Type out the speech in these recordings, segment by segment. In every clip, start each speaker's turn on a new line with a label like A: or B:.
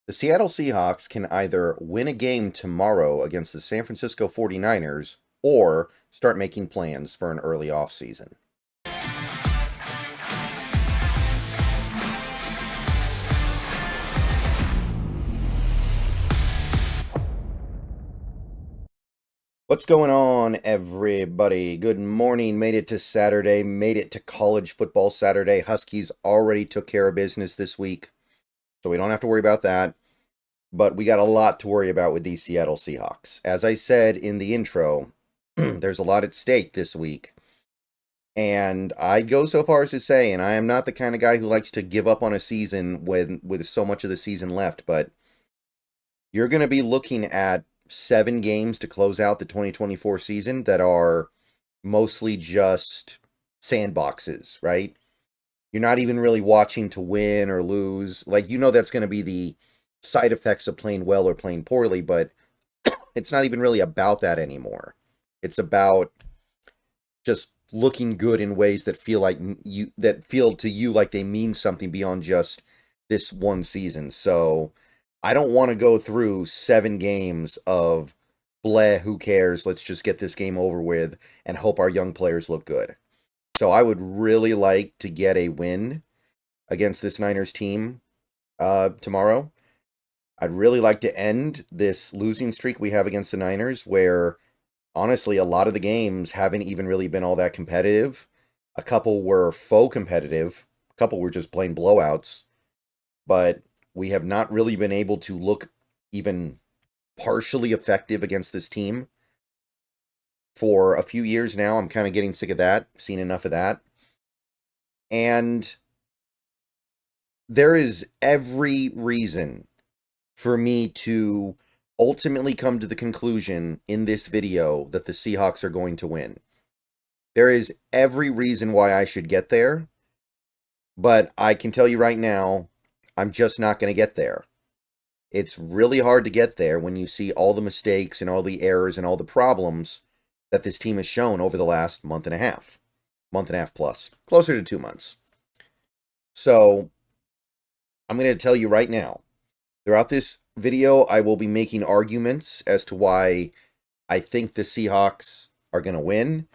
A: The Seattle Seahawks can either win a game tomorrow against the San Francisco 49ers or start making plans for an early offseason. What's going on, everybody? Good morning. Made it to Saturday. Made it to college football Saturday. Huskies already took care of business this week, so we don't have to worry about that. But we got a lot to worry about with these Seattle Seahawks. As I said in the intro, there's a lot at stake this week. And I'd go so far as to say, and I am not the kind of guy who likes to give up on a season with so much of the season left, but you're going to be looking at 7 games to close out the 2024 season that are mostly just sandboxes, right? You're not even really watching to win or lose. Like, you know that's going to be the side effects of playing well or playing poorly, but it's not even really about that anymore. It's about just looking good in ways that feel to you like they mean something beyond just this one season. So I don't want to go through 7 games of bleh, who cares? Let's just get this game over with and hope our young players look good. So I would really like to get a win against this Niners team tomorrow. I'd really like to end this losing streak we have against the Niners, where honestly a lot of the games haven't even really been all that competitive. A couple were faux competitive, a couple were just plain blowouts, but we have not really been able to look even partially effective against this team for a few years now. I'm kind of getting sick of that, seen enough of that. And there is every reason for me to ultimately come to the conclusion in this video that the Seahawks are going to win. There is every reason why I should get there, but I can tell you right now, I'm just not going to get there. It's really hard to get there when you see all the mistakes and all the errors and all the problems that this team has shown over the last month and a half plus, closer to 2 months. So I'm going to tell you right now, throughout this video, I will be making arguments as to why I think the Seahawks are going to win,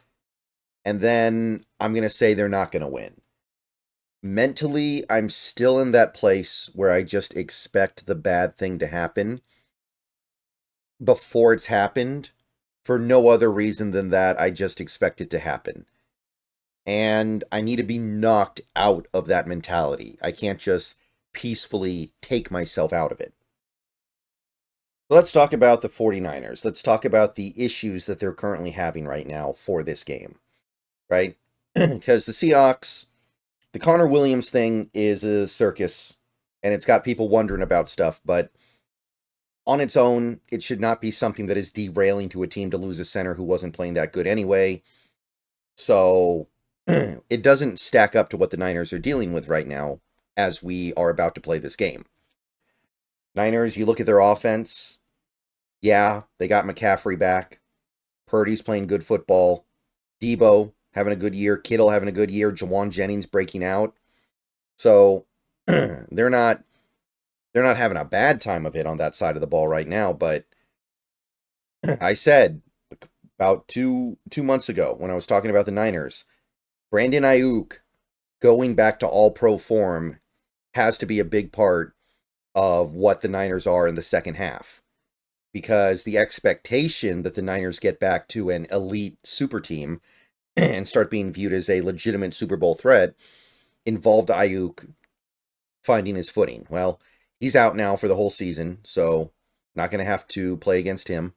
A: and then I'm going to say they're not going to win. Mentally, I'm still in that place where I just expect the bad thing to happen before it's happened, for no other reason than that I just expect it to happen. And I need to be knocked out of that mentality. I can't just peacefully take myself out of it. Let's talk about the 49ers. Let's talk about the issues that they're currently having right now for this game, right? Because the Seahawks, the Connor Williams thing is a circus, and it's got people wondering about stuff, but on its own, it should not be something that is derailing to a team to lose a center who wasn't playing that good anyway. So it doesn't stack up to what the Niners are dealing with right now as we are about to play this game. Niners, you look at their offense, yeah, they got McCaffrey back. Purdy's playing good football. Debo having a good year. Kittle having a good year. Jawan Jennings breaking out. So they're not having a bad time of it on that side of the ball right now. But I said about two months ago when I was talking about the Niners, Brandon Ayuk going back to all-pro form has to be a big part of what the Niners are in the second half. Because the expectation that the Niners get back to an elite super team and start being viewed as a legitimate Super Bowl threat involved Ayuk finding his footing. Well, he's out now for the whole season, so not going to have to play against him.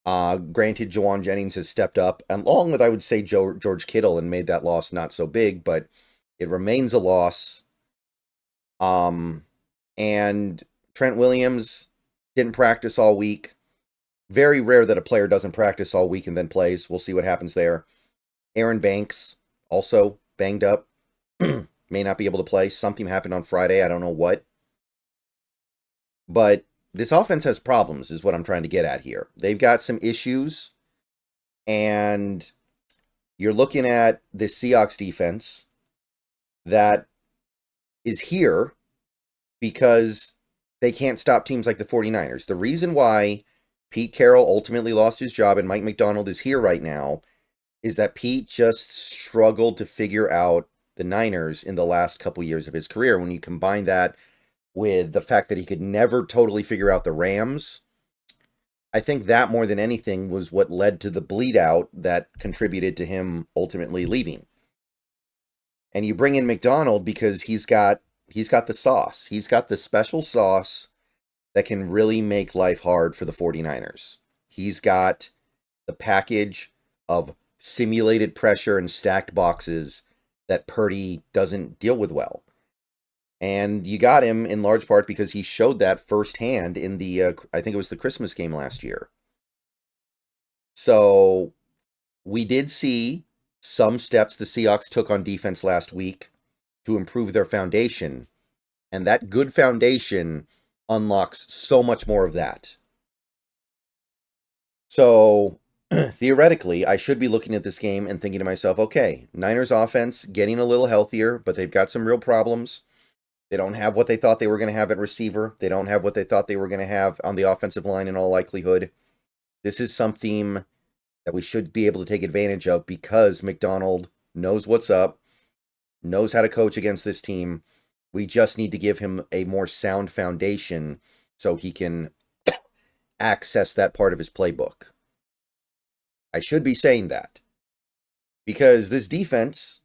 A: Granted, Jawan Jennings has stepped up, along with, I would say, George Kittle, and made that loss not so big, but it remains a loss. And Trent Williams didn't practice all week. Very rare that a player doesn't practice all week and then plays. We'll see what happens there. Aaron Banks, also banged up. May not be able to play. Something happened on Friday. I don't know what. But this offense has problems, is what I'm trying to get at here. They've got some issues. And you're looking at this Seahawks defense that is here because they can't stop teams like the 49ers. The reason why Pete Carroll ultimately lost his job and Mike Macdonald is here right now is that Pete just struggled to figure out the Niners in the last couple years of his career. When you combine that with the fact that he could never totally figure out the Rams, I think that more than anything was what led to the bleed out that contributed to him ultimately leaving. And you bring in McDonald because he's got the sauce. He's got the special sauce that can really make life hard for the 49ers. He's got the package of simulated pressure and stacked boxes that Purdy doesn't deal with well. And you got him in large part because he showed that firsthand in the, I think it was the Christmas game last year. So we did see some steps the Seahawks took on defense last week to improve their foundation. And that good foundation unlocks so much more of that. So theoretically, I should be looking at this game and thinking to myself, okay, Niners offense getting a little healthier, but they've got some real problems. They don't have what they thought they were going to have at receiver. They don't have what they thought they were going to have on the offensive line in all likelihood. This is something that we should be able to take advantage of because McDonald knows what's up, knows how to coach against this team. We just need to give him a more sound foundation so he can access that part of his playbook. I should be saying that because this defense,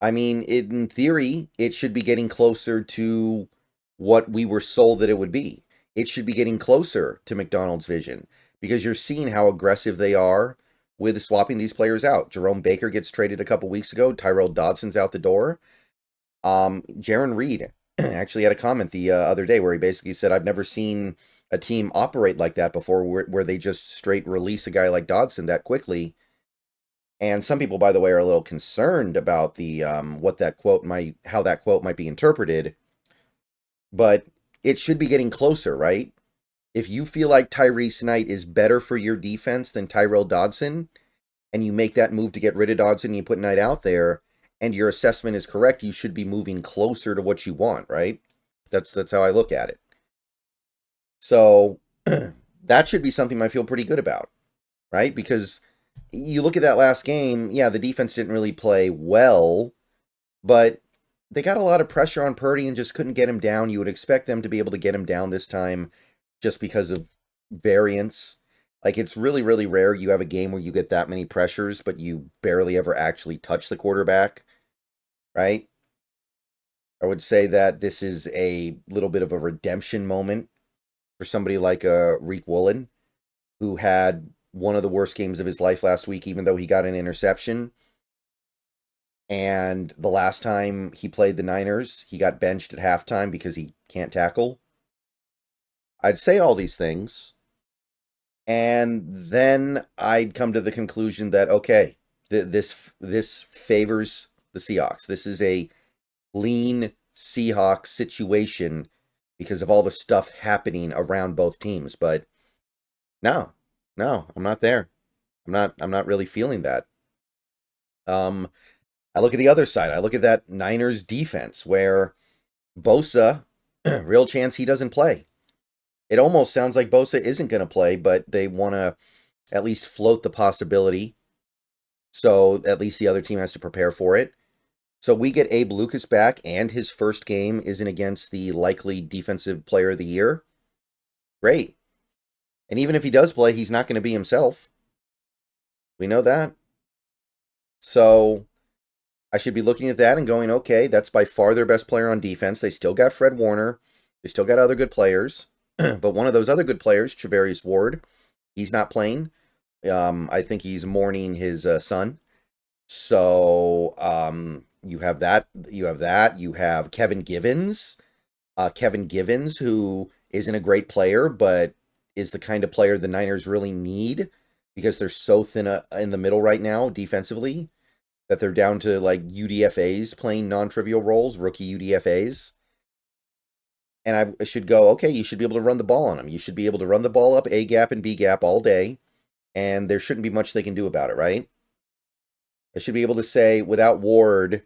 A: I mean, in theory, it should be getting closer to what we were sold that it would be. It should be getting closer to McDonald's vision because you're seeing how aggressive they are with swapping these players out. Jerome Baker gets traded a couple weeks ago. Tyrell Dodson's out the door. Jaron Reed actually had a comment the other day where he basically said, I've never seen a team operate like that before where they just straight release a guy like Dodson that quickly. And some people, by the way, are a little concerned about the how that quote might be interpreted. But it should be getting closer, right? If you feel like Tyrese Knight is better for your defense than Tyrell Dodson, and you make that move to get rid of Dodson and you put Knight out there, and your assessment is correct, you should be moving closer to what you want, right? That's how I look at it. So that should be something I feel pretty good about, right? Because you look at that last game, yeah, the defense didn't really play well, but they got a lot of pressure on Purdy and just couldn't get him down. You would expect them to be able to get him down this time just because of variance. Like, it's really, really rare you have a game where you get that many pressures, but you barely ever actually touch the quarterback, right? I would say that this is a little bit of a redemption moment for somebody like Reek Woolen, who had one of the worst games of his life last week, even though he got an interception. And the last time he played the Niners, he got benched at halftime because he can't tackle. I'd say all these things, and then I'd come to the conclusion that, okay, this favors the Seahawks. This is a lean Seahawks situation because of all the stuff happening around both teams. But no, I'm not there. I'm not really feeling that. I look at the other side. I look at that Niners defense where Bosa, real chance he doesn't play. It almost sounds like Bosa isn't going to play, but they want to at least float the possibility. So at least the other team has to prepare for it. So we get Abe Lucas back, and his first game isn't against the likely defensive player of the year. Great. And even if he does play, he's not going to be himself. We know that. So I should be looking at that and going, okay, that's by far their best player on defense. They still got Fred Warner. They still got other good players. But one of those other good players, Travarius Ward, he's not playing. I think he's mourning his son. So you have that. You have Kevin Givens. Kevin Givens, who isn't a great player, but is the kind of player the Niners really need because they're so thin in the middle right now defensively that they're down to like UDFAs playing non-trivial roles, rookie UDFAs. And I should go, okay, you should be able to run the ball on them. You should be able to run the ball up A gap and B gap all day, and there shouldn't be much they can do about it, right? I should be able to say, without Ward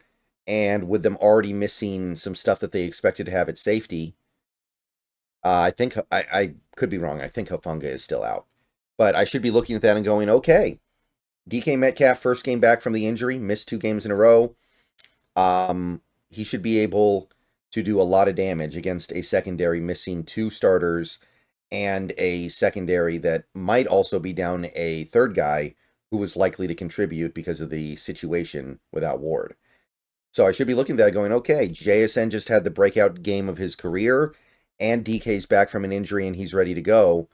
A: and with them already missing some stuff that they expected to have at safety, I could be wrong. I think Hufanga is still out. But I should be looking at that and going, okay, DK Metcalf, first game back from the injury, missed 2 games in a row. He should be able to do a lot of damage against a secondary missing 2 starters and a secondary that might also be down a third guy who was likely to contribute because of the situation without Ward. So I should be looking at that going, okay, JSN just had the breakout game of his career, and DK's back from an injury and he's ready to go.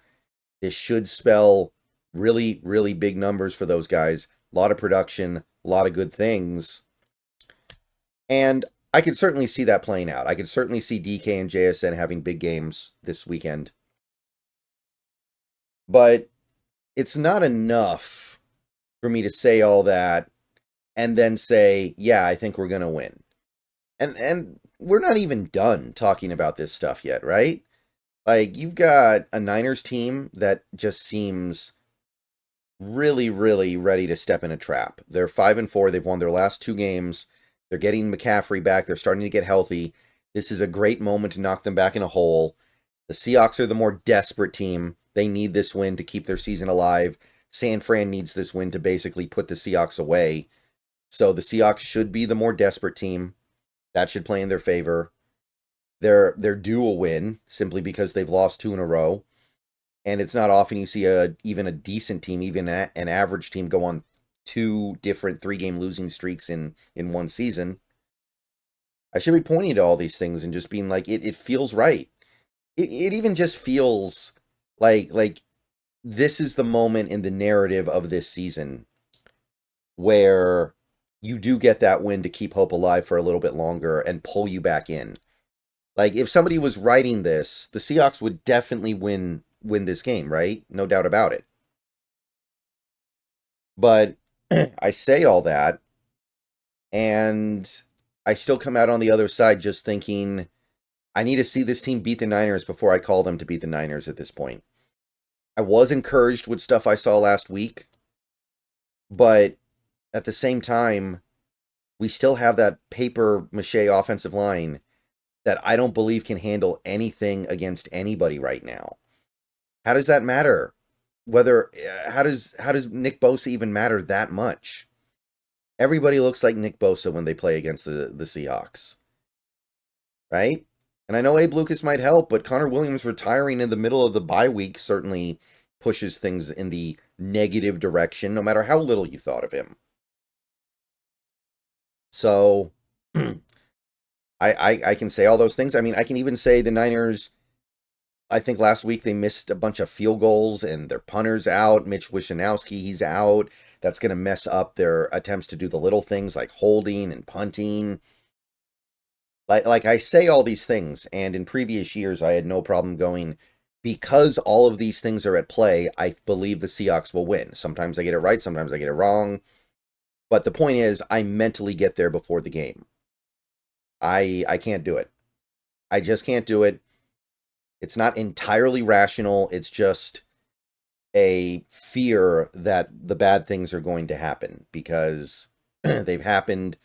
A: This should spell really, really big numbers for those guys. A lot of production, a lot of good things. And I could certainly see that playing out. I could certainly see DK and JSN having big games this weekend. But it's not enough for me to say all that and then say, yeah, I think we're going to win. And we're not even done talking about this stuff yet, right? Like, you've got a Niners team that just seems really, really ready to step in a trap. They're 5-4. They've won their last 2 games. They're getting McCaffrey back. They're starting to get healthy. This is a great moment to knock them back in a hole. The Seahawks are the more desperate team. They need this win to keep their season alive. San Fran needs this win to basically put the Seahawks away. So the Seahawks should be the more desperate team. That should play in their favor. They're due a win simply because they've lost 2 in a row. And it's not often you see even a decent team, even an average team, go on 2 different 3-game losing streaks in one season. I should be pointing to all these things and just being like, it feels right. It even just feels like this is the moment in the narrative of this season where you do get that win to keep hope alive for a little bit longer and pull you back in. Like, if somebody was writing this, the Seahawks would definitely win this game, right? No doubt about it. But I say all that, and I still come out on the other side just thinking, I need to see this team beat the Niners before I call them to beat the Niners at this point. I was encouraged with stuff I saw last week, but at the same time, we still have that paper mache offensive line that I don't believe can handle anything against anybody right now. How does that matter? How does Nick Bosa even matter that much? Everybody looks like Nick Bosa when they play against the Seahawks. Right? And I know Abe Lucas might help, but Connor Williams retiring in the middle of the bye week certainly pushes things in the negative direction, no matter how little you thought of him. So I can say all those things. I mean, I can even say the Niners, I think last week they missed a bunch of field goals and their punter's out. Mitch Wishnowsky, he's out. That's going to mess up their attempts to do the little things like holding and punting. Like I say all these things, and in previous years I had no problem going, because all of these things are at play, I believe the Seahawks will win. Sometimes I get it right, sometimes I get it wrong. But the point is, I mentally get there before the game. I can't do it. I just can't do it. It's not entirely rational. It's just a fear that the bad things are going to happen, because they've happened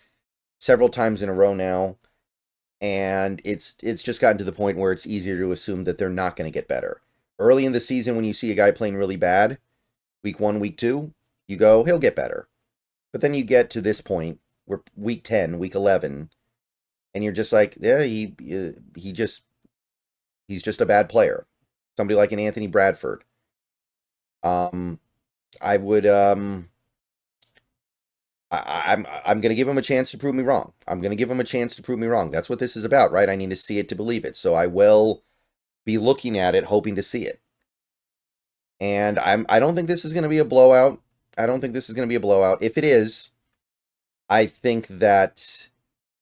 A: several times in a row now. And it's just gotten to the point where it's easier to assume that they're not going to get better. Early in the season, when you see a guy playing really bad, week 1, week 2, you go, he'll get better. But then you get to this point, where week 10, week 11, and you're just like, yeah, he's just a bad player. Somebody like an Anthony Bradford. I would I'm going to give him a chance to prove me wrong. I'm going to give him a chance to prove me wrong. That's what this is about, right? I need to see it to believe it. So I will be looking at it, hoping to see it. And I don't think this is going to be a blowout. I don't think this is going to be a blowout. If it is, I think that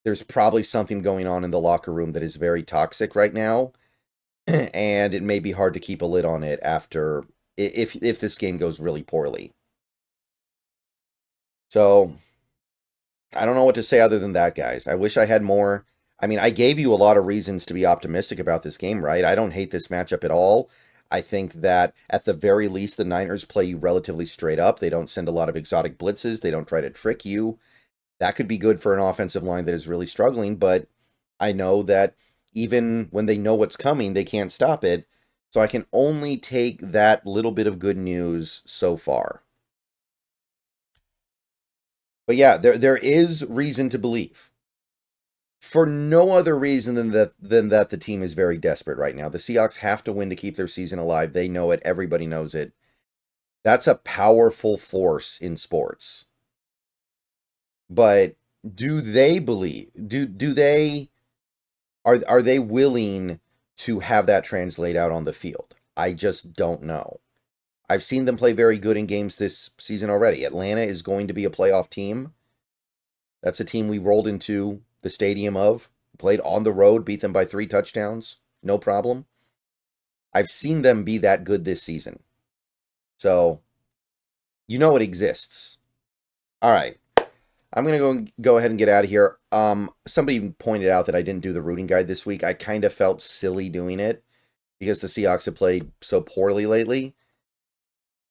A: there's probably something going on in the locker room that is very toxic right now. And it may be hard to keep a lid on it after, if this game goes really poorly. So, I don't know what to say other than that, guys. I wish I had more. I mean, I gave you a lot of reasons to be optimistic about this game, right? I don't hate this matchup at all. I think that, at the very least, the Niners play you relatively straight up. They don't send a lot of exotic blitzes. They don't try to trick you. That could be good for an offensive line that is really struggling, but I know that Even when they know what's coming, they can't stop it. So I can only take that little bit of good news so far. But yeah, there is reason to believe. For no other reason than that the team is very desperate right now. The Seahawks have to win to keep their season alive. They know it. Everybody knows it. That's a powerful force in sports. But do they believe? Do they are they willing to have that translate out on the field? I just don't know. I've seen them play very good in games this season already. Atlanta is going to be a playoff team. That's a team we rolled into the stadium of, played on the road, beat them by 3 touchdowns, no problem. I've seen them be that good this season. So, you know it exists. All right. I'm going to go ahead and get out of here. Somebody pointed out that I didn't do the rooting guide this week. I kind of felt silly doing it because the Seahawks have played so poorly lately.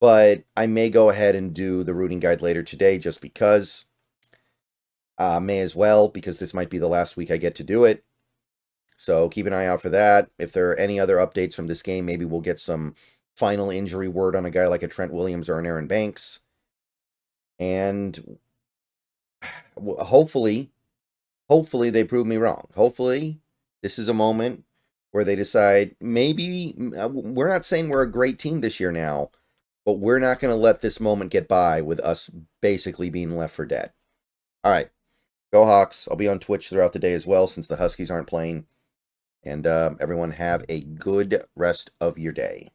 A: But I may go ahead and do the rooting guide later today just because. May as well, because this might be the last week I get to do it. So keep an eye out for that. If there are any other updates from this game, maybe we'll get some final injury word on a guy like a Trent Williams or an Aaron Banks. And hopefully they prove me wrong. Hopefully this is a moment where they decide, maybe, we're not saying we're a great team this year now, but we're not going to let this moment get by with us basically being left for dead. All right. Go Hawks. I'll be on Twitch throughout the day as well since the Huskies aren't playing. And everyone have a good rest of your day.